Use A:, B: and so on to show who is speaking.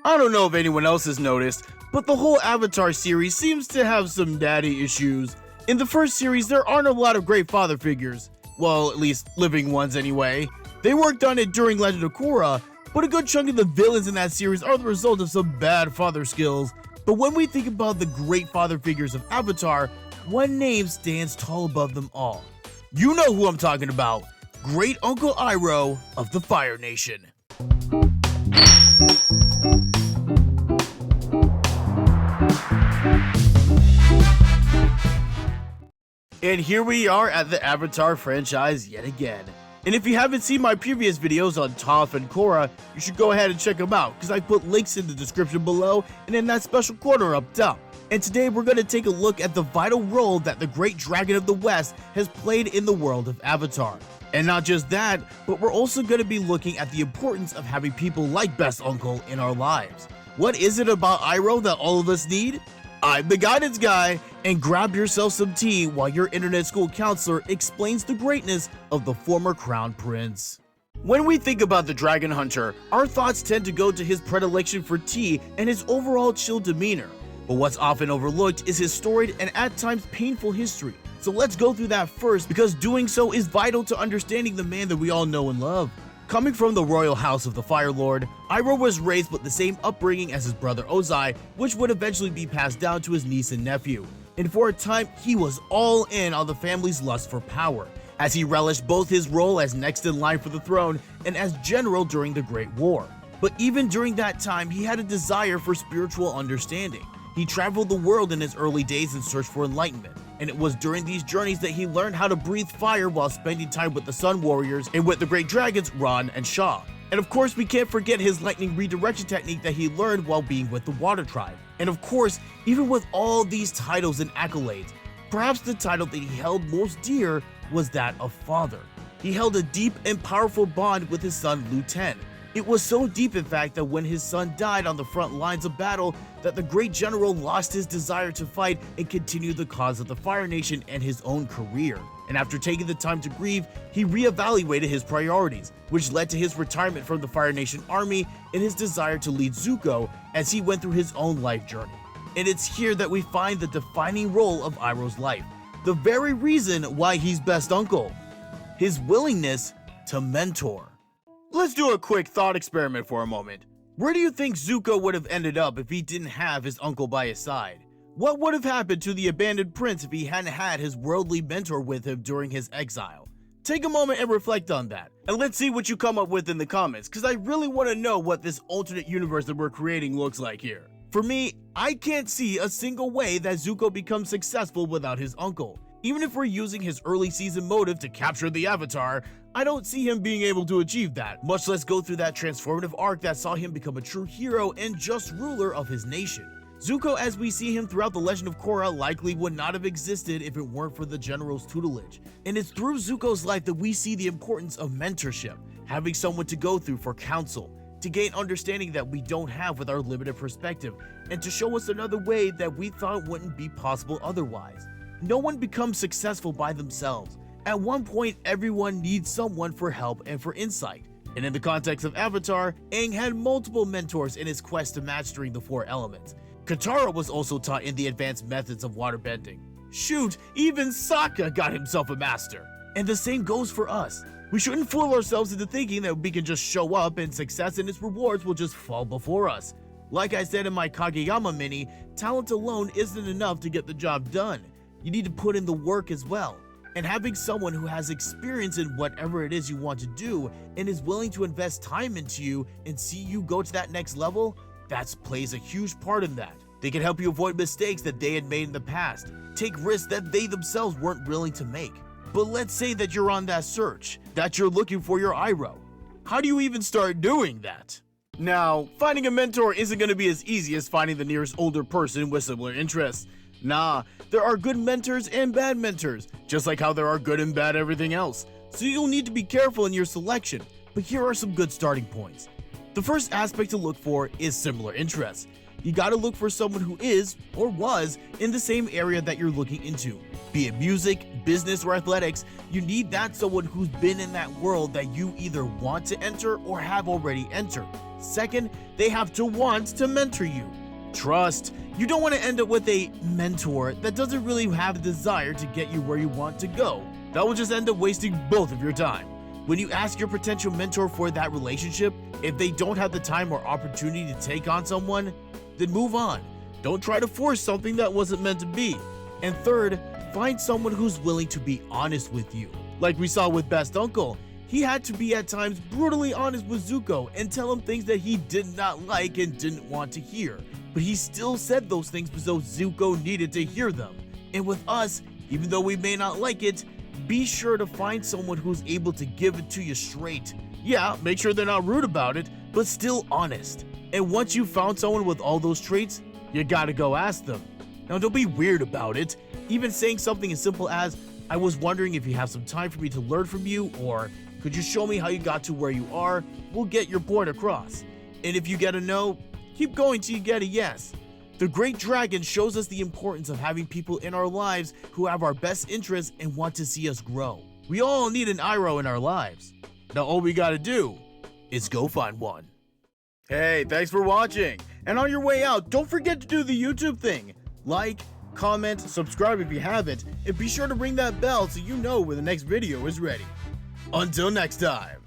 A: I don't know if anyone else has noticed, but the whole Avatar series seems to have some daddy issues. In the first series, there aren't a lot of great father figures. Well, at least living ones anyway. They worked on it during Legend of Korra, but a good chunk of the villains in that series are the result of some bad father skills. But when we think about the great father figures of Avatar, one name stands tall above them all. You know who I'm talking about. Great Uncle Iroh of the Fire Nation. And here we are at the Avatar franchise yet again. And if you haven't seen my previous videos on Toph and Korra, you should go ahead and check them out, because I put links in the description below and in that special corner up top. And today we're going to take a look at the vital role that the Great Dragon of the West has played in the world of Avatar. And not just that, but we're also going to be looking at the importance of having people like Best Uncle in our lives. What is it about Iroh that all of us need? I'm the guidance guy, and grab yourself some tea while your internet school counselor explains the greatness of the former crown prince. When we think about the Dragon Hunter, our thoughts tend to go to his predilection for tea and his overall chill demeanor. But what's often overlooked is his storied and at times painful history. So let's go through that first, because doing so is vital to understanding the man that we all know and love. Coming from the royal house of the Fire Lord, Iroh was raised with the same upbringing as his brother Ozai, which would eventually be passed down to his niece and nephew. And for a time, he was all in on the family's lust for power, as he relished both his role as next in line for the throne and as general during the Great War. But even during that time, he had a desire for spiritual understanding. He traveled the world in his early days in search for enlightenment, and it was during these journeys that he learned how to breathe fire while spending time with the Sun Warriors and with the great dragons Ron and Shah. And of course, we can't forget his lightning redirection technique that he learned while being with the Water Tribe. And of course, even with all these titles and accolades, perhaps the title that he held most dear was that of father. He held a deep and powerful bond with his son Lu Ten. It was so deep, in fact, that when his son died on the front lines of battle, that the great general lost his desire to fight and continue the cause of the Fire Nation and his own career. And after taking the time to grieve, he reevaluated his priorities, which led to his retirement from the Fire Nation army and his desire to lead Zuko as he went through his own life journey. And it's here that we find the defining role of Iroh's life, the very reason why he's best uncle: his willingness to mentor. Let's do a quick thought experiment for a moment. Where do you think Zuko would have ended up if he didn't have his uncle by his side? What would have happened to the abandoned prince if he hadn't had his worldly mentor with him during his exile? Take a moment and reflect on that, and let's see what you come up with in the comments, because I really want to know what this alternate universe that we're creating looks like here. For me, I can't see a single way that Zuko becomes successful without his uncle. Even if we're using his early season motive to capture the Avatar, I don't see him being able to achieve that, much less go through that transformative arc that saw him become a true hero and just ruler of his nation. Zuko, as we see him throughout the Legend of Korra, likely would not have existed if it weren't for the general's tutelage. And it's through Zuko's life that we see the importance of mentorship, having someone to go through for counsel, to gain understanding that we don't have with our limited perspective, and to show us another way that we thought wouldn't be possible otherwise. No one becomes successful by themselves. At one point, everyone needs someone for help and for insight. And in the context of Avatar, Aang had multiple mentors in his quest to mastering the four elements. Katara was also taught in the advanced methods of waterbending. Shoot, even Sokka got himself a master. And the same goes for us. We shouldn't fool ourselves into thinking that we can just show up and success and its rewards will just fall before us. Like I said in my Kageyama mini, talent alone isn't enough to get the job done. You need to put in the work as well. And having someone who has experience in whatever it is you want to do and is willing to invest time into you and see you go to that next level, that plays a huge part in that. They can help you avoid mistakes that they had made in the past, take risks that they themselves weren't willing to make. But let's say that you're on that search, that you're looking for your Iroh. How do you even start doing that? Now, finding a mentor isn't going to be as easy as finding the nearest older person with similar interests. Nah, there are good mentors and bad mentors, just like how there are good and bad everything else. So you'll need to be careful in your selection, but here are some good starting points. The first aspect to look for is similar interests. you gotta look for someone who is, or was, in the same area that you're looking into. Be it music, business, or athletics, you need that someone who's been in that world that you either want to enter or have already entered. Second, they have to want to mentor you. Trust. You don't want to end up with a mentor that doesn't really have the desire to get you where you want to go. That will just end up wasting both of your time. When you ask your potential mentor for that relationship, if they don't have the time or opportunity to take on someone, then move on. Don't try to force something that wasn't meant to be. And third, find someone who's willing to be honest with you. Like we saw with Best Uncle, he had to be at times brutally honest with Zuko and tell him things that he did not like and didn't want to hear. But he still said those things because Zuko needed to hear them. And with us, even though we may not like it, be sure to find someone who's able to give it to you straight. Yeah, make sure they're not rude about it, but still honest. And once you've found someone with all those traits, you gotta go ask them. Now don't be weird about it. Even saying something as simple as, I was wondering if you have some time for me to learn from you, or could you show me how you got to where you are, will get your point across. And if you get a no, keep going till you get a yes. The Great Dragon shows us the importance of having people in our lives who have our best interests and want to see us grow. We all need an Iroh in our lives. Now all we gotta do is go find one. Hey, thanks for watching. And on your way out, don't forget to do the YouTube thing. Like, comment, subscribe if you haven't, and be sure to ring that bell so you know when the next video is ready. Until next time.